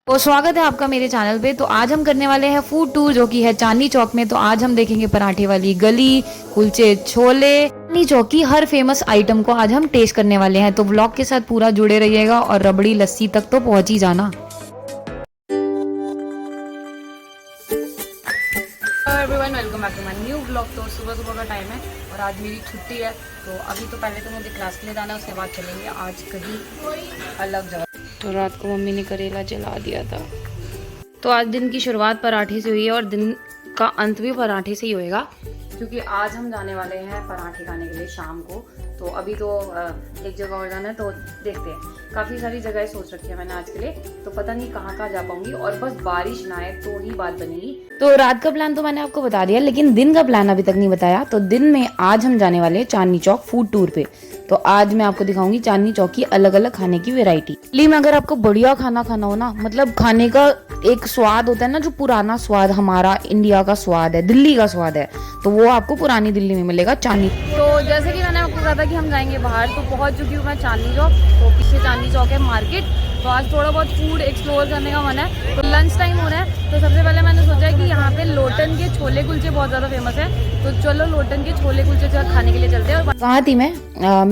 तो स्वागत है आपका मेरे चैनल पे। तो आज हम करने वाले हैं फूड टूर जो कि है चांदनी चौक में। तो आज हम देखेंगे पराठे वाली गली, कुलचे छोले, चांदनी चौक की हर फेमस आइटम को आज हम टेस्ट करने वाले हैं। तो व्लॉग के साथ पूरा जुड़े रहिएगा और रबड़ी लस्सी तक तो पहुंच ही जाना। Everyone welcome back to my new blog. तो सुबह सुबह का टाइम है और आज मेरी छुट्टी है। तो अभी तो पहले तो मुझे क्लास के लिए जाना है, उसके बाद चलेंगे आज कहीं अलग जगह। तो रात को मम्मी ने करेला जला दिया था। तो आज दिन की शुरुआत पराठे से हुई है और दिन का अंत भी पराठे से ही होएगा, क्योंकि आज हम जाने वाले हैं पराठे खाने के लिए शाम को। तो अभी तो एक जगह और जाना है, तो देखते हैं। काफ़ी सारी जगह सोच रखी है मैंने आज के लिए, तो पता नहीं कहाँ कहाँ जा पाऊंगी। और बस बारिश ना आए तो ही बात बनेगी। तो रात का प्लान तो मैंने आपको बता दिया, लेकिन दिन का प्लान अभी तक नहीं बताया। तो दिन में आज हम जाने वाले हैं चांदनी चौक फूड टूर पे। तो आज मैं आपको दिखाऊंगी चांदनी चौक की अलग अलग खाने की वैरायटी। दिल्ली में अगर आपको बढ़िया खाना खाना हो ना, मतलब खाने का एक स्वाद होता है ना, जो पुराना स्वाद हमारा इंडिया का स्वाद है, दिल्ली का स्वाद है, तो वो आपको पुरानी दिल्ली में मिलेगा चांदनी। तो जैसे कि मैंने आपको कहा था कि हम जाएंगे बाहर, तो पहुंच चुकी हूँ मैं चांदनी चौक। तो पीछे चांदनी चौक है मार्केट। तो आज थोड़ा बहुत फूड एक्सप्लोर करने का मन है। तो लंच टाइम हो रहा है, तो सबसे पहले मैंने सोचा है कि यहाँ पे लोटन के छोले कुलचे बहुत ज़्यादा फेमस है। तो चलो लोटन के छोले कुलचे खाने के लिए चलते हैं। और कहाँ थी मैं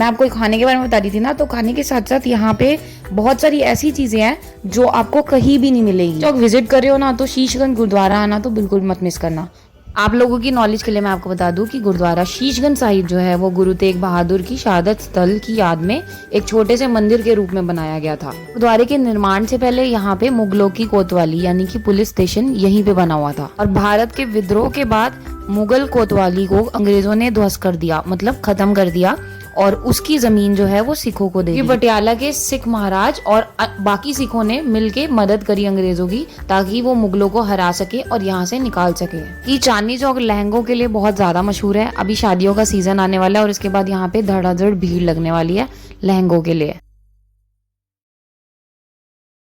आपको खाने के बारे में बता रही थी ना। तो खाने के साथ साथ यहाँ पे बहुत सारी ऐसी चीजें हैं जो आपको कहीं भी नहीं मिलेगी। चौक विजिट कर रहे हो ना, तो शीशगंज गुरुद्वारा आना तो बिल्कुल मत मिस करना। आप लोगों की नॉलेज के लिए मैं आपको बता दूं कि गुरुद्वारा शीशगंज साहिब जो है वो गुरु तेग बहादुर की शहादत स्थल की याद में एक छोटे से मंदिर के रूप में बनाया गया था। गुरुद्वारे के निर्माण से पहले यहाँ पे मुगलों की कोतवाली यानी कि पुलिस स्टेशन यहीं पे बना हुआ था। और भारत के विद्रोह के बाद मुगल कोतवाली को अंग्रेजों ने ध्वस्त कर दिया, मतलब खत्म कर दिया, और उसकी जमीन जो है वो सिखों को दे दी। पटियाला के सिख महाराज और बाकी सिखों ने मिलके मदद करी अंग्रेजों की, ताकि वो मुगलों को हरा सके और यहाँ से निकाल सके। ये चांदनी चौक लहंगों के लिए बहुत ज्यादा मशहूर है। अभी शादियों का सीजन आने वाला है और इसके बाद यहाँ पे धड़ाधड़ भीड़ लगने वाली है लहंगों के लिए।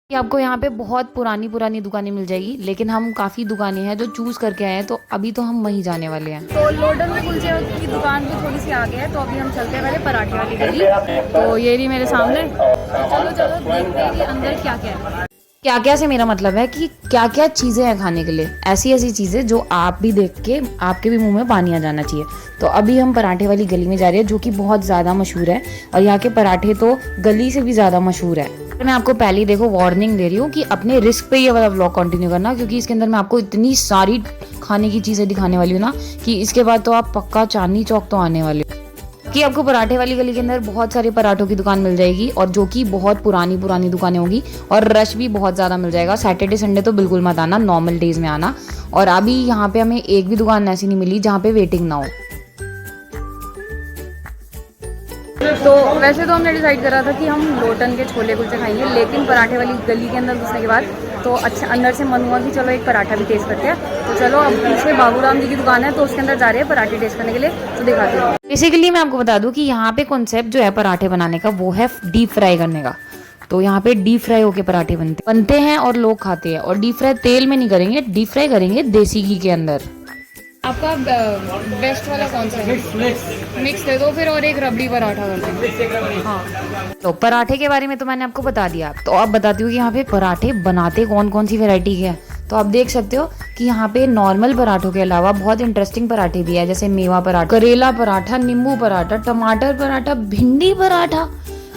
आपको यहाँ पे बहुत पुरानी पुरानी दुकानें मिल जाएगी, लेकिन हम काफी दुकानें हैं जो चूज करके आए हैं, तो अभी तो हम वहीं जाने वाले हैं। तो लोटन में कुलचे की दुकान भी थोड़ी सी आगे है, तो अभी हम चलते हैं पहले पराठे वाली गली। तो ये रही मेरे सामने। तो चलो चलो देखते हैं कि अंदर क्या क्या है। क्या क्या से मेरा मतलब है कि क्या क्या चीजें हैं खाने के लिए, ऐसी ऐसी चीजें जो आप भी देख के आपके भी मुंह में पानी आ जाना चाहिए। तो अभी हम पराठे वाली गली में जा रहे हैं, जो कि बहुत ज्यादा मशहूर है, और यहाँ के पराठे तो गली से भी ज्यादा मशहूर है। मैं आपको पहले ही देखो वार्निंग दे रही हूँ कि अपने रिस्क पे ये वाला व्लॉग कंटिन्यू करना, क्योंकि इसके अंदर मैं आपको इतनी सारी खाने की चीजें दिखाने वाली हूँ ना, कि इसके बाद तो आप पक्का चांदनी चौक तो आने वाले हो। कि आपको पराठे वाली गली के अंदर बहुत सारे पराठों की दुकान मिल जाएगी, और जो कि बहुत पुरानी पुरानी दुकानें होगी, और रश भी बहुत ज्यादा मिल जाएगा। सैटरडे संडे तो बिल्कुल मत आना, नॉर्मल डेज में आना। और अभी यहाँ पे हमें एक भी दुकान ऐसी नहीं मिली जहाँ पे वेटिंग ना हो। तो वैसे तो हमने डिसाइड करा था कि हम लोटन के छोले कुलचे खाएंगे, लेकिन पराठे वाली गली के अंदर घुसने के बाद तो अच्छा अंदर से मन हुआ कि चलो एक पराठा भी टेस्ट करते हैं। तो चलो, अब पीछे बाबूराम जी की दुकान है, तो उसके अंदर जा रहे हैं पराठे टेस्ट करने के लिए। तो दिखाते हैं। बेसिकली मैं आपको बता दूं कि यहाँ पे कॉन्सेप्ट जो है पराठे बनाने का, वो है डीप फ्राई करने का। तो यहाँ पे डीप फ्राई होके पराठे बनते हैं और लोग खाते हैं। और डीप फ्राई तेल में नहीं करेंगे, डीप फ्राई करेंगे देसी घी के अंदर। आपका बेस्ट वाला कौन सा है? मिक्स दे दो फिर, और एक रबड़ी पराठा कर देंगे। हाँ, तो पराठे के बारे में तो मैंने आपको बता दिया। तो अब बताती हूँ कि यहाँ पे पराठे बनाते कौन कौन सी वैरायटी के हैं। तो आप देख सकते हो कि यहाँ पे नॉर्मल पराठों के अलावा बहुत इंटरेस्टिंग पराठे भी है, जैसे मेवा पराठा, करेला पराठा, नींबू पराठा, टमाटर पराठा, भिंडी पराठा।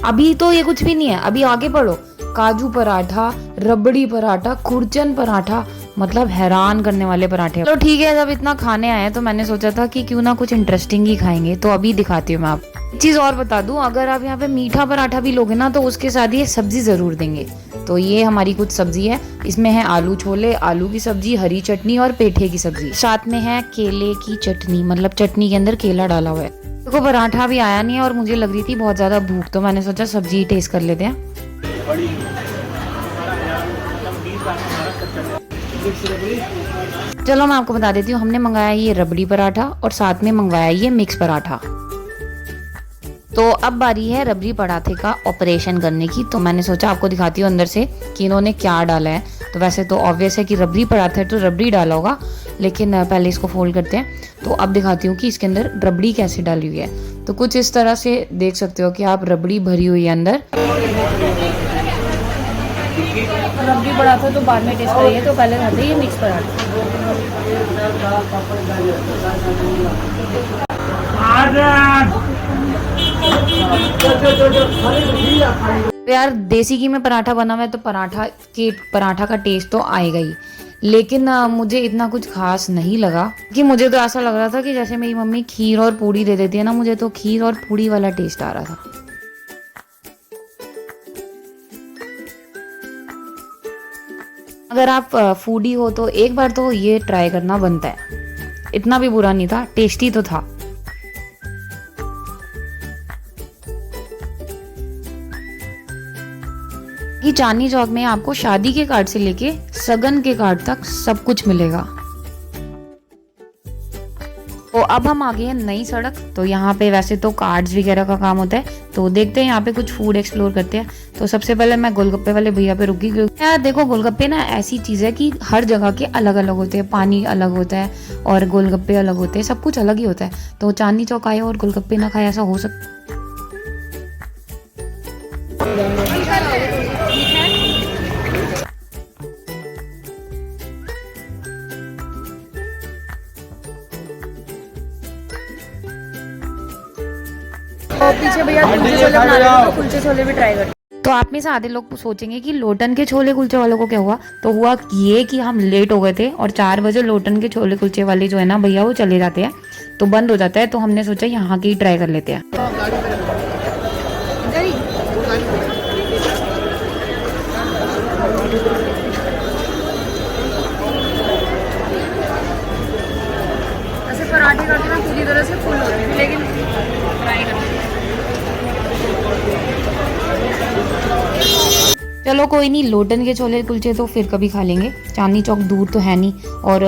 अभी तो ये कुछ भी नहीं है, अभी आगे पढ़ो। काजू पराठा, रबड़ी पराठा, खुरचन पराठा, मतलब हैरान करने वाले पराठे। तो ठीक है, जब इतना खाने आए तो मैंने सोचा था कि क्यों ना कुछ इंटरेस्टिंग ही खाएंगे। तो अभी दिखाती हूँ मैं आपको। एक चीज और बता दूं, अगर आप यहाँ पे मीठा पराठा भी लोगे ना, तो उसके साथ ये सब्जी जरूर देंगे। तो ये हमारी कुछ सब्जी है, इसमें है आलू छोले, आलू की सब्जी, हरी चटनी और पेठे की सब्जी। साथ में है केले की चटनी, मतलब चटनी के अंदर केला डाला हुआ है। देखो पराठा भी आया नहीं है और मुझे लग रही थी बहुत ज्यादा भूख, तो मैंने सोचा सब्जी टेस्ट कर लेते हैं। चलो मैं आपको बता देती हूँ, हमने मंगाया ये रबड़ी पराठा और साथ में मंगवाया ये मिक्स पराठा। तो अब बारी है रबड़ी पराठे का ऑपरेशन करने की। तो मैंने सोचा आपको दिखाती हूँ अंदर से कि इन्होंने क्या डाला है। तो वैसे तो ऑब्वियस है कि रबड़ी पराठा है तो रबड़ी डाला होगा, लेकिन पहले इसको फोल्ड करते हैं। तो अब दिखाती हूँ कि इसके अंदर रबड़ी कैसे डाली हुई है। तो कुछ इस तरह से देख सकते हो कि आप रबड़ी भरी हुई है अंदर। रब भी बड़ा था तो बाद में टेस्ट करिए, तो पहले खाते ये मिक्स पराठा। तो यार देसी घी में पराठा बना हुआ है तो पराठा का टेस्ट तो आएगा ही, लेकिन मुझे इतना कुछ खास नहीं लगा कि मुझे तो ऐसा लग रहा था कि जैसे मेरी मम्मी खीर और पूड़ी दे देती है ना, मुझे तो खीर और पूड़ी वाला टेस्ट आ रहा था। अगर आप फूडी हो तो एक बार तो ये ट्राई करना बनता है। इतना भी बुरा नहीं था, टेस्टी तो था। कि चांदनी चौक में आपको शादी के कार्ड से लेके सगन के कार्ड तक सब कुछ मिलेगा। तो अब हम आ गए हैं नई सड़क। तो यहाँ पे वैसे तो कार्ड्स वगैरह का काम होता है, तो देखते हैं यहाँ पे कुछ फूड एक्सप्लोर करते हैं। तो सबसे पहले मैं गोलगप्पे वाले भैया पे रुकी। यार देखो, गोलगप्पे ना ऐसी चीज है कि हर जगह के अलग अलग होते हैं, पानी अलग होता है और गोलगप्पे अलग होते हैं, सब कुछ अलग ही होता है। तो चांदनी चौक आए और गोलगप्पे ना खाए, ऐसा हो सकता? और पीछे भैया कुलचे छोले बना रहे हैं, तो कुलचे छोले भी ट्राई करते। तो आप में से आधे लोग सोचेंगे कि लोटन के छोले कुलचे वालों को क्या हुआ। तो हुआ ये कि हम लेट हो गए थे और 4 बजे लोटन के छोले कुलचे वाले जो है ना भैया, वो चले जाते हैं, तो बंद हो जाता है। तो हमने सोचा यहाँ के ही ट्राई कर लेते हैं। ऐसे पराठे करके ना पूरी तरह से फुल होते हैं, लेकिन ट्राई करते हैं। चलो कोई नहीं, लोटन के छोले कुलचे तो फिर कभी खा लेंगे, चांदनी चौक दूर तो है नहीं। और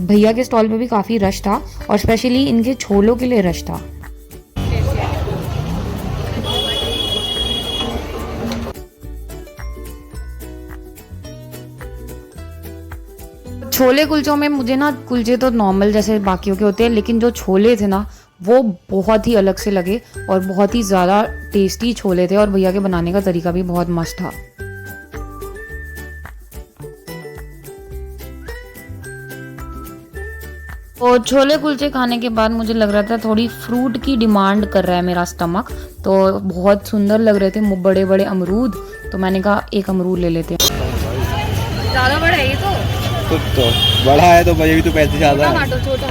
भैया के स्टॉल पे भी काफ़ी रश था और स्पेशली इनके छोलों के लिए रश था। छोले कुलचों में मुझे ना, कुलचे तो नॉर्मल जैसे बाकियों के होते हैं, लेकिन जो छोले थे ना वो बहुत ही अलग से लगे और बहुत ही ज़्यादा टेस्टी छोले थे, और भैया के बनाने का तरीका भी बहुत मस्त था। और छोले कुलचे खाने के बाद मुझे लग रहा था थोड़ी फ्रूट की डिमांड कर रहा है मेरा स्टमक। तो बहुत सुंदर लग रहे थे बड़े बड़े अमरूद, तो मैंने कहा एक अमरूद ले लेते हैं। ज़्यादा बड़ा है ये तो बड़ा है तो भाई, तो पैसे ज़्यादा है। छोटा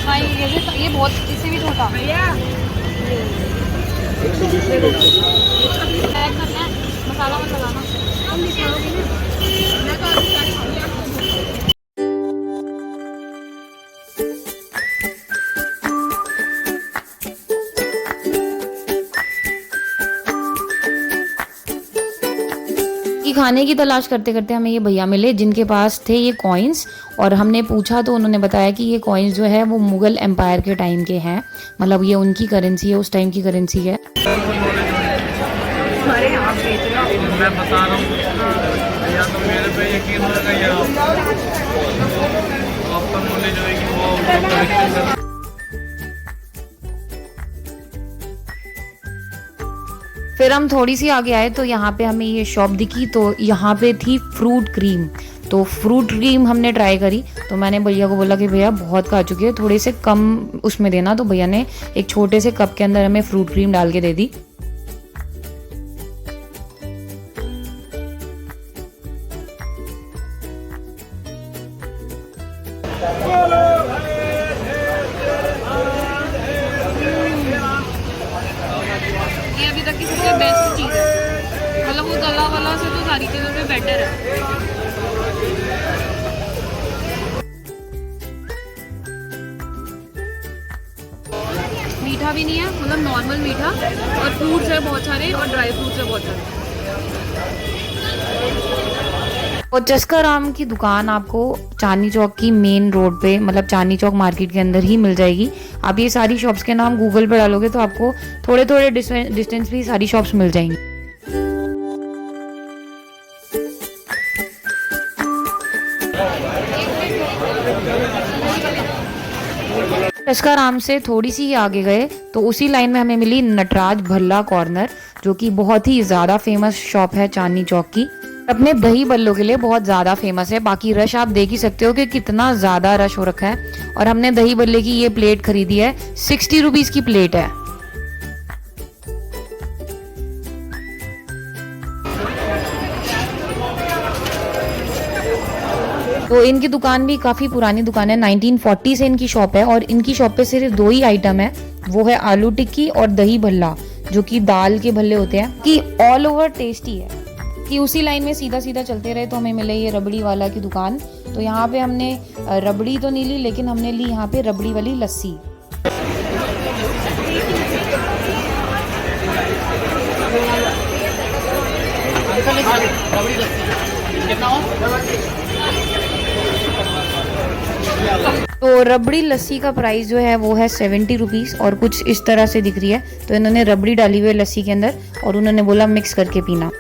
हाँ, ये बहुत, इससे भी छोटा मसाला मत लगाना। खाने की तलाश करते करते हमें ये भैया मिले जिनके पास थे ये कॉइन्स, और हमने पूछा तो उन्होंने बताया कि ये कॉइन्स जो है वो मुगल एम्पायर के टाइम के हैं, मतलब ये उनकी करेंसी है, उस टाइम की करेंसी है। अरे आप बेच रहे हो, मैं बता रहा हूँ, या तो मेरे पे यकीन होगा या आपका नॉलेज होगी वो। फिर हम थोड़ी सी आगे आए तो यहाँ पे हमें ये शॉप दिखी, तो यहाँ पे थी फ्रूट क्रीम। तो फ्रूट क्रीम हमने ट्राई करी, तो मैंने भैया को बोला कि भैया बहुत खा चुके हैं, थोड़े से कम उसमें देना। तो भैया ने एक छोटे से कप के अंदर हमें फ्रूट क्रीम डाल के दे दी। ये अभी तक की सबसे बेस्ट चीज़ है, मतलब वो गला वाला से तो सारी चीज़ों में बेटर है। मीठा भी नहीं है, मतलब नॉर्मल मीठा, और फ्रूट्स है बहुत सारे और ड्राई फ्रूट्स है बहुत सारे। और चस्का राम की दुकान आपको चांदनी चौक की मेन रोड पे, मतलब चांदनी चौक मार्केट के अंदर ही मिल जाएगी। आप ये सारी शॉप्स के नाम गूगल पे डालोगे तो आपको थोड़े थोड़े डिस्टेंस भी सारी शॉप्स मिल जाएंगी। लस्काराम से थोड़ी सी ही आगे गए तो उसी लाइन में हमें मिली नटराज भल्ला कॉर्नर, जो कि बहुत ही ज़्यादा फेमस शॉप है चांदनी चौक की। अपने दही बल्लों के लिए बहुत ज़्यादा फेमस है। बाकी रश आप देख ही सकते हो कि कितना ज़्यादा रश हो रखा है। और हमने दही बल्ले की ये प्लेट खरीदी है, 60 रुपीज़ की प्लेट है। तो इनकी दुकान भी काफ़ी पुरानी दुकान है, 1940 से इनकी शॉप है। और इनकी शॉप पे सिर्फ 2 ही आइटम है, वो है आलू टिक्की और दही भल्ला, जो कि दाल के भल्ले होते हैं, कि ऑल ओवर टेस्टी है। कि उसी लाइन में सीधा सीधा चलते रहे तो हमें मिले ये रबड़ी वाला की दुकान। तो यहाँ पे हमने रबड़ी तो नहीं ली, लेकिन हमने ली यहाँ पे रबड़ी वाली लस्सी। तो रबड़ी लस्सी का प्राइस जो है वो है 70 रुपीज़ और कुछ इस तरह से दिख रही है। तो इन्होंने रबड़ी डाली हुई है लस्सी के अंदर और उन्होंने बोला मिक्स करके पीना।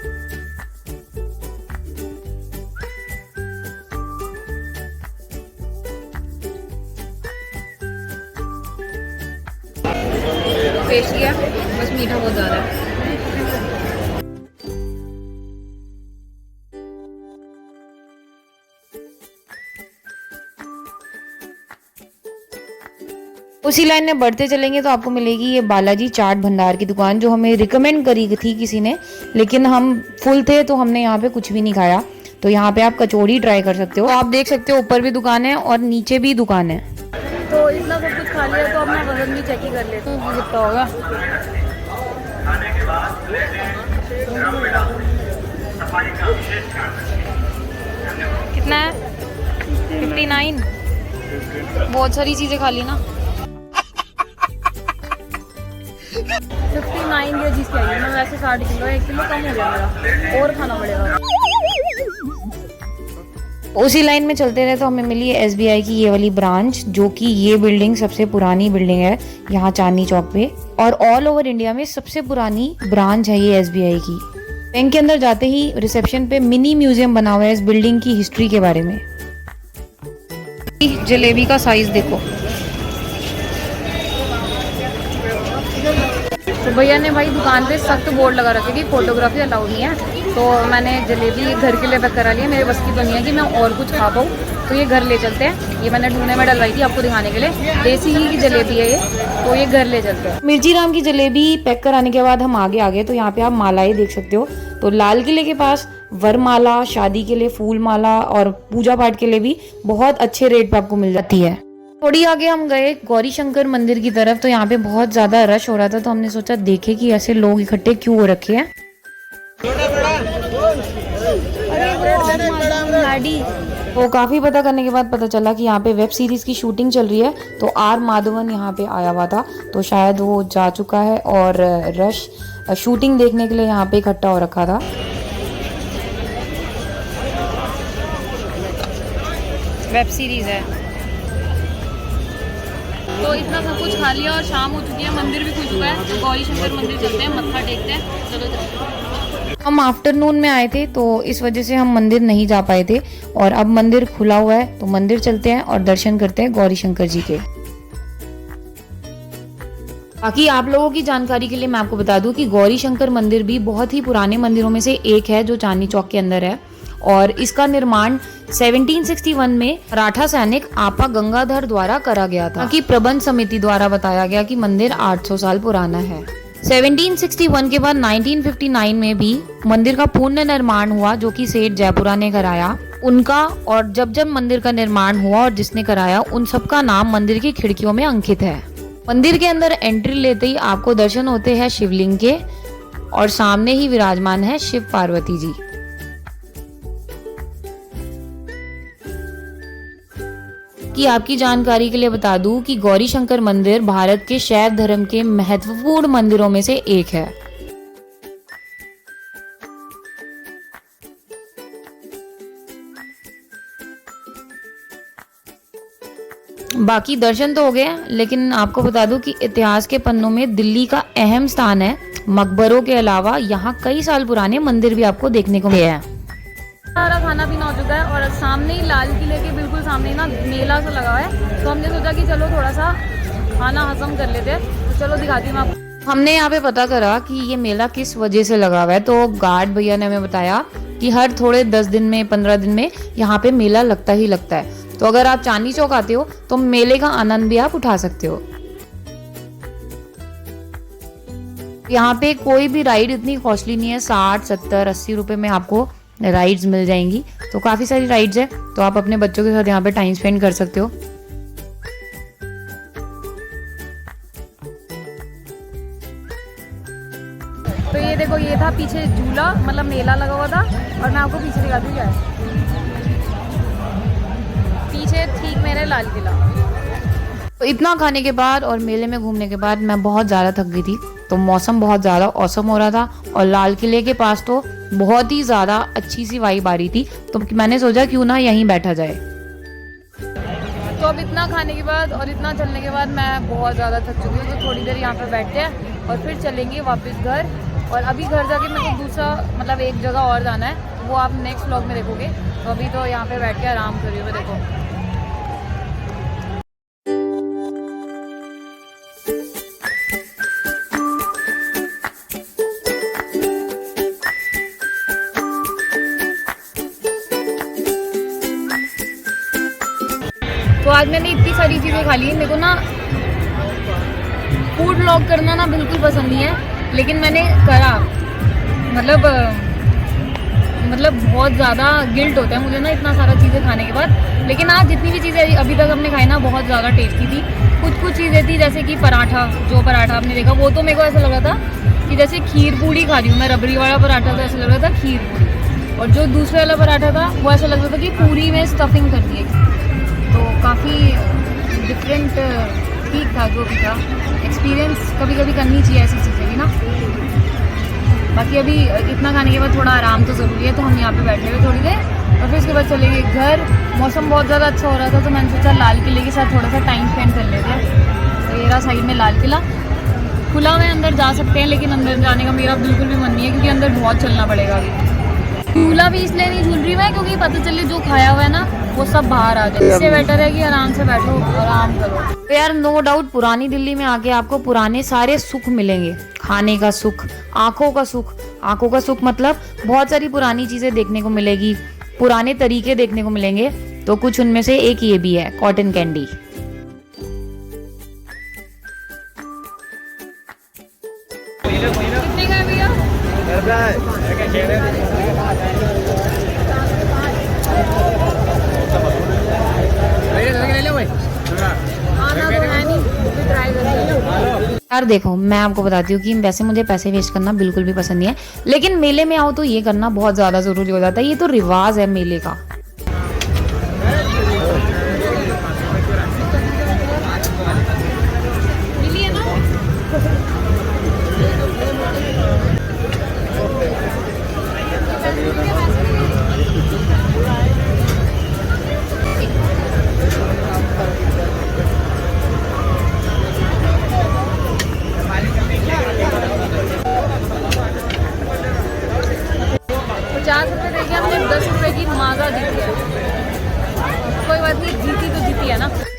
टेस्टी है, बस मीठा बहुत ज़्यादा है। उसी लाइन में बढ़ते चलेंगे तो आपको मिलेगी ये बालाजी चाट भंडार की दुकान, जो हमें रिकमेंड करी थी किसी ने, लेकिन हम फुल थे तो हमने यहाँ पे कुछ भी नहीं खाया। तो यहाँ पे आप कचौड़ी ट्राई कर सकते हो। आप देख सकते हो ऊपर भी दुकान है और नीचे भी दुकान है। तो इतना सब कुछ खा लिया तो अपना वजन भी चेक ही कर लेते हैं कितना होगा। कितना है? 59। बहुत सारी चीजें खा ली ना। 59 केजीज की आई है। मैं वैसे 60 किलो, 1 किलो कम हो गया मेरा, और खाना पड़ेगा। उसी लाइन में चलते रहे तो हमें मिली है SBI की ये वाली ब्रांच, जो कि ये बिल्डिंग सबसे पुरानी बिल्डिंग है यहाँ चांदनी चौक पे, और ऑल ओवर इंडिया में सबसे पुरानी ब्रांच है ये SBI की। बैंक के अंदर जाते ही रिसेप्शन पे मिनी म्यूजियम बना हुआ है इस बिल्डिंग की हिस्ट्री के बारे में। जलेबी का साइज देखो। तो भैया ने भाई दुकान पे सख्त बोर्ड लगा रखे कि फोटोग्राफी अलाउड नहीं है। तो मैंने जलेबी घर के लिए पैक करा लिया, मेरे बस की तो नहीं है कि मैं और कुछ खा पाऊँ। तो ये घर ले चलते हैं। ये मैंने ढूंढने में डलवाई थी आपको दिखाने के लिए, देसी ही की जलेबी है ये, तो ये घर ले चलते हैं। मिर्ची राम की जलेबी पैक कराने के बाद हम आगे आ गए। तो यहाँ पे आप मालाएं देख सकते हो। तो लाल किले के पास वरमाला, शादी के लिए फूल माला और पूजा पाठ के लिए भी बहुत अच्छे रेट पे आपको मिल जाती है। थोड़ी आगे हम गए गौरी शंकर मंदिर की तरफ। तो यहाँ पे बहुत ज्यादा रश हो रहा था, तो हमने सोचा देखे कि ऐसे लोग इकट्ठे क्यों हो रखे हैं। तो काफी पता करने के बाद पता चला कि यहाँ पे वेब सीरीज की शूटिंग चल रही है। तो आर माधवन यहाँ पे आया हुआ था, तो शायद वो जा चुका है और रश शूटिंग देखने के लिए यहाँ पे इकट्ठा हो रखा था। वेब सीरीज है। तो इतना सब कुछ खा लिया और शाम हो चुकी है, मंदिर भी खुल चुका है। तो गौरी शंकर मंदिर चलते हैं, मत्था टेकते हैं। चलो हम आफ्टरनून में आए थे तो इस वजह से हम मंदिर नहीं जा पाए थे, और अब मंदिर खुला हुआ है तो मंदिर चलते हैं और दर्शन करते हैं गौरी शंकर जी के। बाकी आप लोगों की जानकारी के लिए मैं आपको बता दूं कि गौरी शंकर मंदिर भी बहुत ही पुराने मंदिरों में से एक है जो चांदनी चौक के अंदर है। और इसका निर्माण 1761 में मराठा सैनिक आपा गंगाधर द्वारा करा गया था, कि प्रबंध समिति द्वारा बताया गया कि मंदिर 800 साल पुराना है। 1761 के बाद 1959 में भी मंदिर का पूर्ण निर्माण हुआ, जो कि सेठ जयपुरा ने कराया उनका। और जब जब मंदिर का निर्माण हुआ और जिसने कराया उन सबका नाम मंदिर की खिड़कियों में अंकित है। मंदिर के अंदर एंट्री लेते ही आपको दर्शन होते हैं शिवलिंग के, और सामने ही विराजमान है शिव पार्वती जी। कि आपकी जानकारी के लिए बता दूं कि गौरी शंकर मंदिर भारत के शैव धर्म के महत्वपूर्ण मंदिरों में से एक है। बाकी दर्शन तो हो गए, लेकिन आपको बता दूं कि इतिहास के पन्नों में दिल्ली का अहम स्थान है। मकबरों के अलावा यहाँ कई साल पुराने मंदिर भी आपको देखने को मिले हैं। सारा खाना पीना हो चुका है और सामने ही लाल किले के बिल्कुल सामने ही ना मेला सा लगा है। तो हमने सोचा कि चलो थोड़ा सा खाना हजम कर लेते हैं। तो चलो दिखाती हूँ आपको। हमने यहाँ पे पता करा कि ये मेला किस वजह से लगा हुआ है, तो गार्ड भैया ने हमें बताया कि हर थोड़े 10 दिन में 15 दिन में यहाँ पे मेला लगता ही लगता है। तो अगर आप चांदनी चौक आते हो तो मेले का आनंद भी आप उठा सकते हो। यहाँ पे कोई भी राइड इतनी कॉस्टली नहीं है, 60, 70, 80 रुपए में आपको राइड्स मिल जाएंगी। तो काफी सारी राइड्स है, तो आप अपने बच्चों के साथ यहाँ पे टाइम स्पेंड कर सकते हो। तो ये देखो, ये था पीछे झूला, मतलब मेला लगा हुआ था। और मैं आपको पीछे दिखाती हूँ, पीछे ठीक मेरे लाल किला। तो इतना खाने के बाद और मेले में घूमने के बाद मैं बहुत ज़्यादा थक गई थी। तो मौसम बहुत ज़्यादा औसम हो रहा था और लाल किले के पास तो बहुत ही ज़्यादा अच्छी सी वाइब आ रही थी। तो मैंने सोचा क्यों ना यहीं बैठा जाए। तो अब इतना खाने के बाद और इतना चलने के बाद मैं बहुत ज़्यादा थक चुकी हूँ। तो थोड़ी देर यहाँ पर बैठते हैं और फिर चलेंगे वापस घर। और अभी घर जाके मेरे को दूसरा मतलब एक जगह और जाना है, वो आप नेक्स्ट व्लॉग में देखोगे। तो अभी तो यहाँ पे बैठ के आराम कर रही हूँ। देखो तो आज मैंने इतनी सारी चीज़ें खा ली। मेरे को ना फूड व्लॉग करना ना बिल्कुल पसंद नहीं है, लेकिन मैंने करा। मतलब बहुत ज़्यादा गिल्ट होता है मुझे ना इतना सारा चीज़ें खाने के बाद। लेकिन आज जितनी भी चीज़ें अभी तक हमने खाई ना बहुत ज़्यादा टेस्टी थी। कुछ चीज़ें थी जैसे कि पराठा, जो पराठा आपने देखा वो तो मेरे को ऐसा लग रहा था कि जैसे खीर पूड़ी खा रही हूँ मैं। रबड़ी वाला पराठा तो ऐसा लग रहा था खीर पूड़ी, और जो दूसरे वाला पराठा था वो ऐसा लग रहा था कि पूरी में स्टफिंग कर दी है। तो काफ़ी डिफरेंट ठीक था जो भी था। एक्सपीरियंस कभी कभी करनी चाहिए ऐसी चीज़ें भी ना। बाकी अभी इतना खाने के बाद थोड़ा आराम तो ज़रूरी है, तो हम यहाँ पे बैठे हुए थोड़ी देर और फिर उसके बाद चलेंगे घर। मौसम बहुत ज़्यादा अच्छा हो रहा था, तो मैंने सोचा लाल किले के साथ थोड़ा सा टाइम स्पेंड कर लेते हैं। तो ये रहा साइड में लाल किला खुला हुआ है, अंदर जा सकते हैं। लेकिन अंदर जाने का मेरा बिल्कुल भी मन नहीं है, क्योंकि अंदर बहुत चलना पड़ेगा। अभी झूला भी इसलिए नहीं झूल रही मैं क्योंकि पता चले जो खाया हुआ है ना वो सब बाहर आ जाए। इससे बेटर है कि आराम से बैठो, आराम करो। तो यार नो डाउट पुरानी दिल्ली में आके आपको पुराने सारे सुख मिलेंगे। खाने का सुख, आंखों का सुख। आंखों का सुख मतलब बहुत सारी पुरानी चीजें देखने को मिलेगी, पुराने तरीके देखने को मिलेंगे। तो कुछ उनमें से एक ये भी है, कॉटन कैंडी। कितने का है भैया? यार देखो, मैं आपको बताती हूँ कि वैसे मुझे पैसे वेस्ट करना बिल्कुल भी पसंद नहीं है, लेकिन मेले में आओ तो ये करना बहुत ज्यादा जरूरी हो जाता है। ये तो रिवाज है मेले का।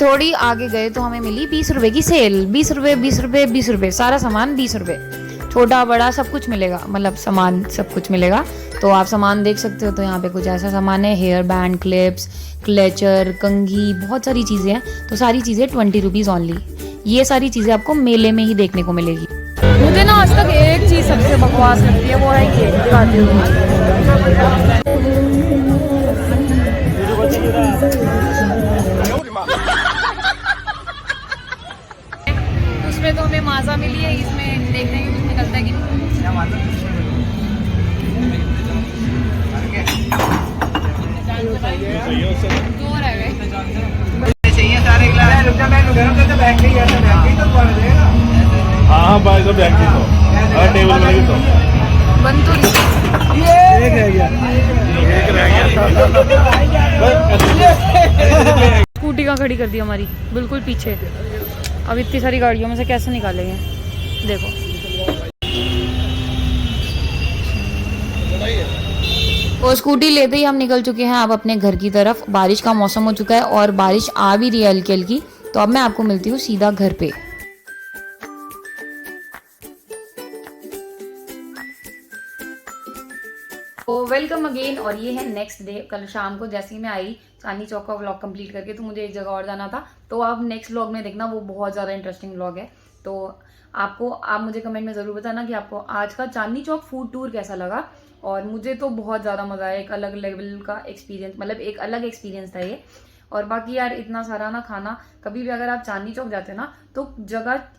थोड़ी आगे गए तो हमें मिली 20 रुपए की सेल। 20 रुपए 20 रुपए 20 रुपए, सारा सामान 20 रुपए, छोटा बड़ा सब कुछ मिलेगा। मतलब सामान सब कुछ मिलेगा। तो आप सामान देख सकते हो। तो यहाँ पे कुछ ऐसा सामान है, हेयर बैंड, क्लिप्स, क्लेचर, कंघी, बहुत सारी चीज़ें हैं। तो सारी चीज़ें 20 रुपीज़ ओनली। ये सारी चीज़ें आपको मेले में ही देखने को मिलेगी। मुझे ना आज तक एक चीज़ सबसे बकवास लगती है, वो है ये। दिखाती हूँ। उसमें तो हमें माजा मिली है, इसमें देखते हैं कुछ निकलता है कि नहीं। दो रह गए। हाँ भाई तो बैठ तो टेबल में तो बन तो एक रह गया। स्कूटी कहाँ खड़ी कर दी हमारी, बिल्कुल पीछे। अब इतनी सारी गाड़ियों में से कैसे निकालेंगे, देखो। और स्कूटी लेते ही हम निकल चुके हैं अब अपने घर की तरफ। बारिश का मौसम हो चुका है और बारिश आ भी रही है हल्की हल्की। तो अब मैं आपको मिलती हूँ सीधा घर पे। Welcome again. और ये है नेक्स्ट डे। कल शाम को जैसे ही मैं आई चांदनी चौक का व्लॉग कंप्लीट करके, तो मुझे एक जगह और जाना था, तो आप नेक्स्ट व्लॉग में देखना, वो बहुत ज़्यादा इंटरेस्टिंग व्लॉग है। तो आप मुझे कमेंट में ज़रूर बताना कि आपको आज का चांदनी चौक फूड टूर कैसा लगा। और मुझे तो बहुत ज़्यादा मज़ा आया, एक अलग लेवल का एक्सपीरियंस, मतलब एक अलग एक्सपीरियंस था ये। और बाकी यार इतना सारा ना खाना, कभी भी अगर आप चांदनी चौक जाते हो ना, तो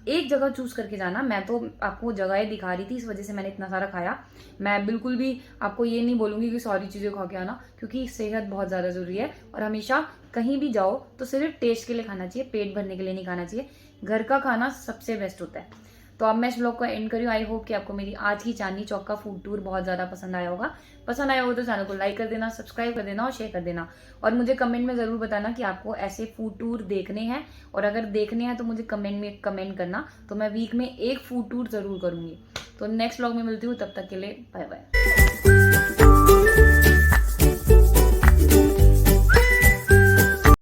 एक जगह चूज करके जाना। मैं तो आपको जगहें दिखा रही थी, इस वजह से मैंने इतना सारा खाया। मैं बिल्कुल भी आपको ये नहीं बोलूंगी कि सारी चीजें खा के आना, क्योंकि सेहत बहुत ज्यादा जरूरी है। और हमेशा कहीं भी जाओ तो सिर्फ टेस्ट के लिए खाना चाहिए, पेट भरने के लिए नहीं खाना चाहिए। घर का खाना सबसे बेस्ट होता है। तो अब मैं इस व्लॉग को एंड करी हूँ। आई होप कि आपको मेरी आज की चांदनी चौक का फूड टूर बहुत ज्यादा पसंद आया होगा। पसंद आया होगा तो चैनल को लाइक कर देना, सब्सक्राइब कर देना और शेयर कर देना। और मुझे कमेंट में जरूर बताना कि आपको ऐसे फूड टूर देखने हैं, और अगर देखने हैं तो मुझे कमेंट में कमेंट करना, तो मैं वीक में एक फूड टूर जरूर करूंगी। तो नेक्स्ट व्लॉग में मिलती हूँ, तब तक के लिए बाय बाय।